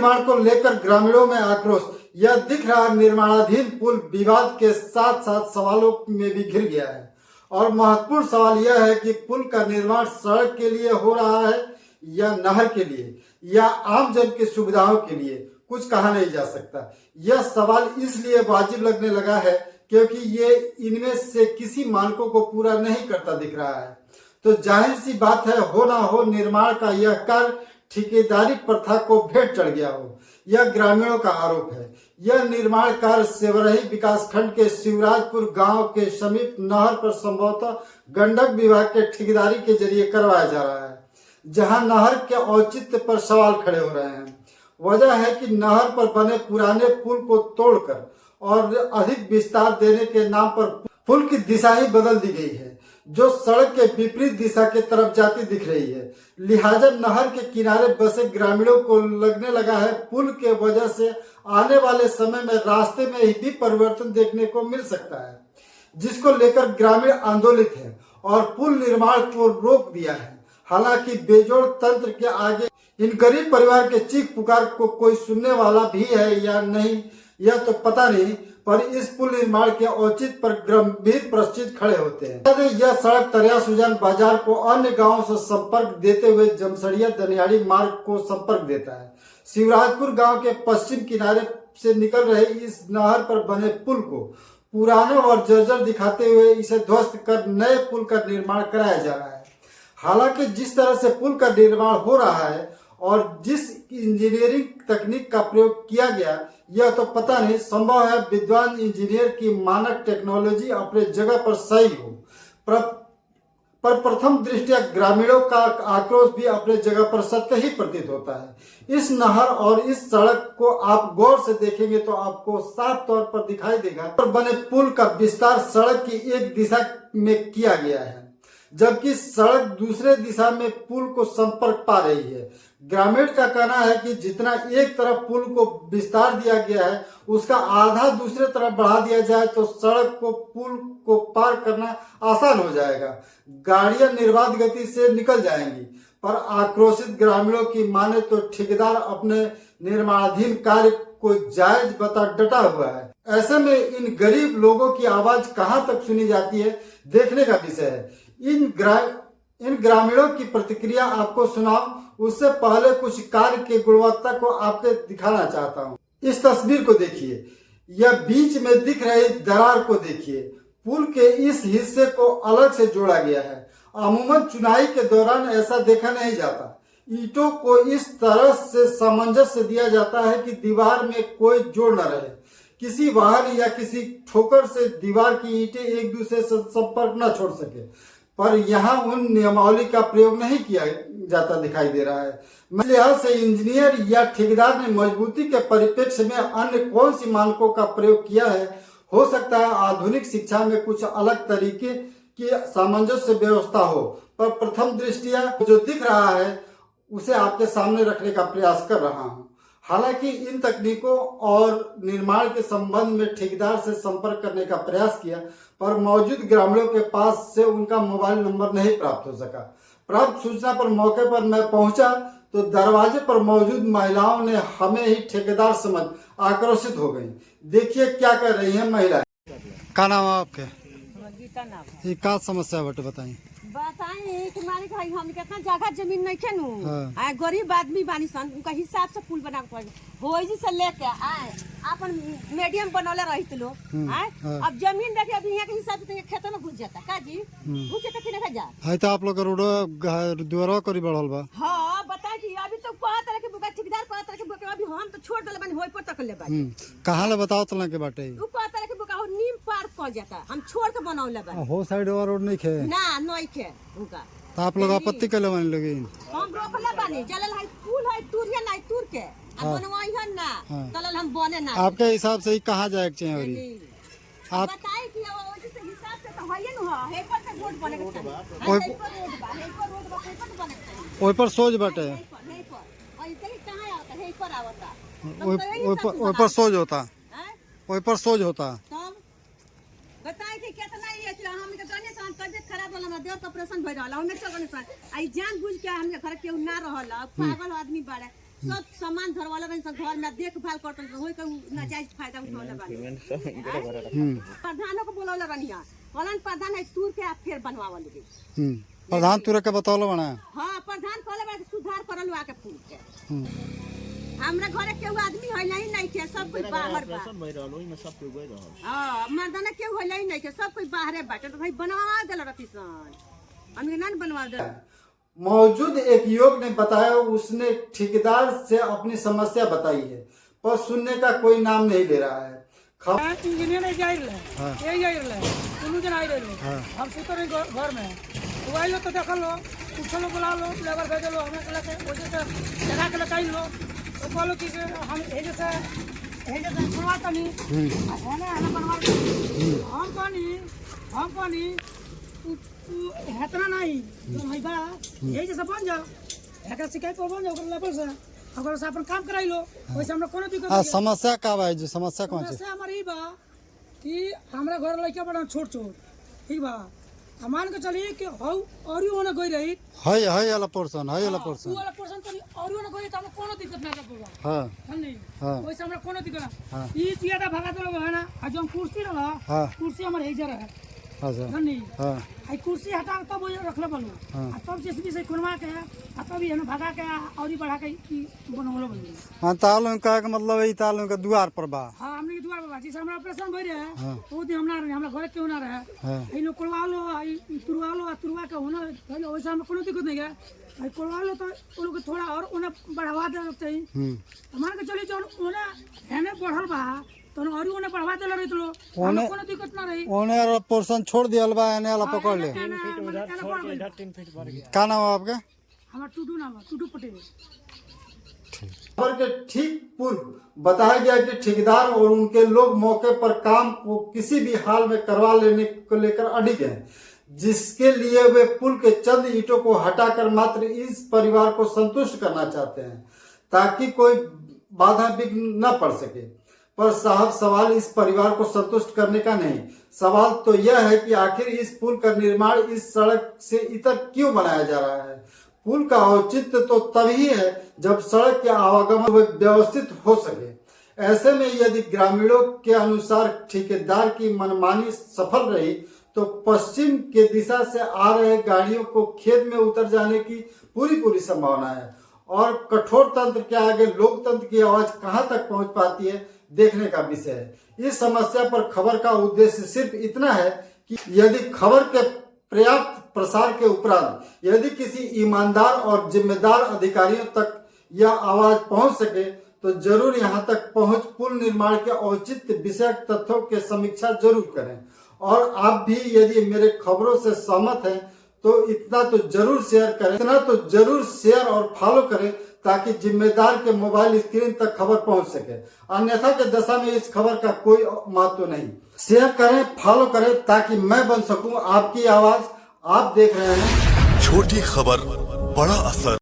निर्माण को लेकर ग्रामीणों में आक्रोश। यह दिख रहा निर्माणाधीन पुल विवाद के साथ साथ सवालों में भी घिर गया है और महत्वपूर्ण सवाल यह है कि पुल का निर्माण सड़क के लिए हो रहा है या नहर के लिए या आम जन की सुविधाओं के लिए, कुछ कहा नहीं जा सकता। यह सवाल इसलिए वाजिब लगने लगा है क्योंकि ये इनमें से किसी मानकों को पूरा नहीं करता दिख रहा है। तो जाहिर सी बात है, हो ना हो निर्माण का यह कार्य ठेकेदारी प्रथा को भेंट चढ़ गया हो, यह ग्रामीणों का आरोप है। यह निर्माण कार्य सेवरही विकासखंड के शिवराजपुर गांव के समीप नहर पर संभवतः गंडक विभाग के ठेकेदारी के जरिए करवाया जा रहा है, जहां नहर के औचित्य पर सवाल खड़े हो रहे हैं। वजह है कि नहर पर बने पुराने पुल को तोड़कर और अधिक विस्तार देने के नाम पर पुल की दिशा ही बदल दी गई है, जो सड़क के विपरीत दिशा के तरफ जाती दिख रही है। लिहाजा नहर के किनारे बसे ग्रामीणों को लगने लगा है पुल के वजह से आने वाले समय में रास्ते में भी परिवर्तन देखने को मिल सकता है, जिसको लेकर ग्रामीण आंदोलित है और पुल निर्माण को रोक दिया है। हालांकि बेजोड़ तंत्र के आगे इन गरीब परिवार के चीख पुकार को कोई सुनने वाला भी है या नहीं यह तो पता नहीं, पर इस पुल निर्माण के औचित्य पर गंभीर प्रश्न खड़े होते हैं। यह सड़क तरिया सुजान बाजार को अन्य गांवों से संपर्क देते हुए जमसड़िया दनियाड़ी मार्ग को संपर्क देता है। शिवराजपुर गांव के पश्चिम किनारे से निकल रहे इस नहर पर बने पुल को पुराना और जर्जर दिखाते हुए इसे ध्वस्त कर नए पुल का निर्माण कराया जा रहा है। हालांकि जिस तरह से पुल का निर्माण हो रहा है और जिस इंजीनियरिंग तकनीक का प्रयोग किया गया यह तो पता नहीं। संभव है विद्वान इंजीनियर की मानक टेक्नोलॉजी अपने जगह पर सही हो, पर प्रथम दृष्टया ग्रामीणों का आक्रोश भी अपने जगह पर सत्य ही प्रतीत होता है। इस नहर और इस सड़क को आप गौर से देखेंगे तो आपको साफ तौर पर दिखाई देगा पर बने पुल का विस्तार सड़क की एक दिशा में किया गया है, जबकि सड़क दूसरे दिशा में पुल को संपर्क पा रही है। ग्रामीण का कहना है कि जितना एक तरफ पुल को विस्तार दिया गया है उसका आधा दूसरे तरफ बढ़ा दिया जाए तो सड़क को पुल को पार करना आसान हो जाएगा, गाड़ियां निर्बाध गति से निकल जाएंगी। पर आक्रोशित ग्रामीणों की माने तो ठेकेदार अपने निर्माणाधीन कार्य को जायज बता डटा हुआ है। ऐसे में इन गरीब लोगों की आवाज कहां तक सुनी जाती है देखने का विषय है। इन ग्रामीणों की प्रतिक्रिया आपको सुनाऊं उससे पहले कुछ कार्य की गुणवत्ता को आपको दिखाना चाहता हूं। इस तस्वीर को देखिए, यह बीच में दिख रही दरार को देखिए। पुल के इस हिस्से को अलग से जोड़ा गया है। अमूमन चुनाई के दौरान ऐसा देखा नहीं जाता। ईंटों को इस तरह से सामंजस्य दिया जाता है कि दीवार में कोई जोड़ न रहे। किसी वाहन या किसी ठोकर से दीवार की ईंटें एक दूसरे से संपर्क न छोड़ सके, पर यहाँ उन नियमावली का प्रयोग नहीं किया जाता दिखाई दे रहा है। लिहाज से इंजीनियर या ठेकेदार ने मजबूती के परिप्रेक्ष्य में अन्य कौन सी मानकों का प्रयोग किया है। हो सकता है आधुनिक शिक्षा में कुछ अलग तरीके की सामंजस्य व्यवस्था हो, पर प्रथम दृष्टिया जो दिख रहा है उसे आपके सामने रखने का प्रयास कर रहा हूँ। हालांकि इन तकनीकों और निर्माण के संबंध में ठेकेदार से संपर्क करने का प्रयास किया, पर मौजूद ग्रामीणों के पास से उनका मोबाइल नंबर नहीं प्राप्त हो सका। प्राप्त सूचना पर मौके पर मैं पहुंचा तो दरवाजे पर मौजूद महिलाओं ने हमें ही ठेकेदार समझ आक्रोशित हो गई। देखिए क्या कर रही हैं महिलाएं। क्या नाम है आपके? गीता नाम। ये क्या समस्या है बताइए। बताई कि मालिक भाई हम कितना जगह जमीन नहीं खे नु आए गरीब आदमी बानी सन, उनका हिसाब से पुल बना के होई जी से लेके आए अपन मीडियम बनौले रहित लोग आए। अब जमीन देखिए अभी यहाँ के हिसाब से खेतों में घुस जाता का जी, घुस जाता कि नहीं जा है तो आप लोग रोड द्वारा करी बढ़ल बा। हां बताई कि अभी तो कहा तरह के बुका ठेकेदार कहा तरह के बुका अभी हम तो छोड़ देले बानी होई पर तक ले बानी। कहां ले बताओ तला के बाटे उ कहा तरह के बुका हो नीम पार कर जाता, हम छोड़ के बनौले बानी। हो साइड वाला रोड नहीं खे ना नहीं खे उनका। तो आप लोग आपत्ति के लेवानी लगे हम रोकले बानी चलल है पुल है तुरिया नहीं तुर के अब बनवाई हन ना चलल हम बने ना। आपके हिसाब से कहां जाए के चाहिए आप बताई कि वो से हिसाब से तो है न है पर से रोड बने के चाहिए। है पर रोड बा पर बने के चाहिए। ओइ पर सोच बाटे है पर और इतने कहां आता है पर आवता ओइ पर सोच होता है ओइ पर सोच होता। तब बताई कि कितना ये हम के जाने से तबियत खराब होला, हमरा देह के ऑपरेशन भइ रहला, ओमे चलने से आई जान बुझ के हमके घर के ना रहला, पागल आदमी बाड़े सब सामान धरवाला रही घर में देखभाल करते होई के नाजायज फायदा उठावले बानी प्रधानों को बोलौले रनिया कलन प्रधान है तूर के आप फिर बनवावल दी प्रधान तुरे के बतौलो बना हां प्रधान कहले बा सुधार करल आके फूल के हमरा घरे केहू आदमी है नहीं के सब कोई बाहर बा सब भई रहल ओइ में सब कोई गई रहल हां मर्दाना केहू है नहीं के सब कोई बाहरे बाटे तो भाई बनवा देल रतिसन हमने ना बनवा दे। मौजूद एक युवक ने बताया उसने ठेकेदार से अपनी समस्या बताई है पर सुनने का कोई नाम नहीं ले रहा है। इंजीनियर ने जाई रहे उनु जन आई रहे हम सुतर घर में वो आई लो तो देखल लो पूछलो बुला लो लेबर भेज लो हमें के वजह से जगह के लगाई लो तो बोलो कि हम हे जैसे बनवा तनी है ना बनवा हम पानी हेतना नहीं जो है बा यही जैसे बन जा एकर शिकायत बन जा ओकर लेवल से अगर से अपन काम कराई लो वैसे हमरा कोनो दिक्कत नहीं। समस्या का बा जो समस्या कौन समस्या हमार ई बा कि हमरा घर लइका बड़ा छोट ठीक बा मान के चली कि हौ और ही होना गई रही है वाला पोर्शन है वाला पोर्शन वाला पोर्शन तो और ही होना गई त हमरा कोनो दिक्कत ना होगा हां नहीं हां वैसे हमरा कोनो दिक्कत ना ई ज्यादा भगा दो है ना आ जो कुर्सी रहा कुर्सी हमर हे जरा है अच्छा नहीं हां आई कुर्सी हटा तब वो रखले बनो आ तब जेसीबी से खुनवा के आ तब ये भगा के और ही बढ़ा के बनवलो बनो हां ताल का मतलब है ताल का द्वार पर बा हां हमने के द्वार पर बा जिसे हमरा ऑपरेशन भई रहे ओ दिन हमरा घर क्यों ना रहे ई लोग कोलवा लो आई तुरवा लो तुरवा के होना पहले वैसे हम कोनो दिक्कत नहीं है आई कोलवा लो तो ओ लोग थोड़ा और उन्हें बढ़ावा दे चाहिए मान के चली जो उन्हें हेने बढ़ल बा तो और उन्हें बढ़वा देला रही तो कोनो दिक्कत ना रही ओने पोर्शन छोड़ दियल बा एने वाला पकड़ ले 3 फीट बढ़ गया। का नाम है आपका? हमारा टूडू नाम है टूडू पटेल। खबर के ठीक पूर्व बताया गया कि ठेकेदार और उनके लोग मौके पर काम को किसी भी हाल में करवा लेने को लेकर अडिग हैं, जिसके लिए वे पुल के चंद ईंटों को हटाकर मात्र इस परिवार को संतुष्ट करना चाहते हैं ताकि कोई बाधा विघ्न न पड़ सके। पर साहब सवाल इस परिवार को संतुष्ट करने का नहीं, सवाल तो यह है कि आखिर इस पुल का निर्माण इस सड़क से इतर क्यों बनाया जा रहा है। पुल का औचित्य तो तभी है जब सड़क के आवागमन व्यवस्थित हो सके। ऐसे में यदि ग्रामीणों के अनुसार ठेकेदार की मनमानी सफल रही तो पश्चिम के दिशा से आ रहे गाड़ियों को खेत में उतर जाने की पूरी संभावना है और कठोर तंत्र के आगे लोकतंत्र की आवाज कहां तक पहुंच पाती है देखने का विषय है। इस समस्या पर खबर का उद्देश्य सिर्फ इतना है कि यदि खबर के पर्याप्त प्रसार के उपरांत यदि किसी ईमानदार और जिम्मेदार अधिकारियों तक यह आवाज पहुंच सके तो जरूर यहां तक पहुंच पुल निर्माण के औचित्य विषयक तथ्यों के समीक्षा जरूर करें। और आप भी यदि मेरे खबरों से सहमत हैं तो इतना तो जरूर शेयर और फॉलो करें ताकि जिम्मेदार के मोबाइल स्क्रीन तक खबर पहुंच सके। अन्यथा के दशा में इस खबर का कोई महत्व नहीं। शेयर करें, फॉलो करें ताकि मैं बन सकूं आपकी आवाज। आप देख रहे हैं छोटी खबर बड़ा असर।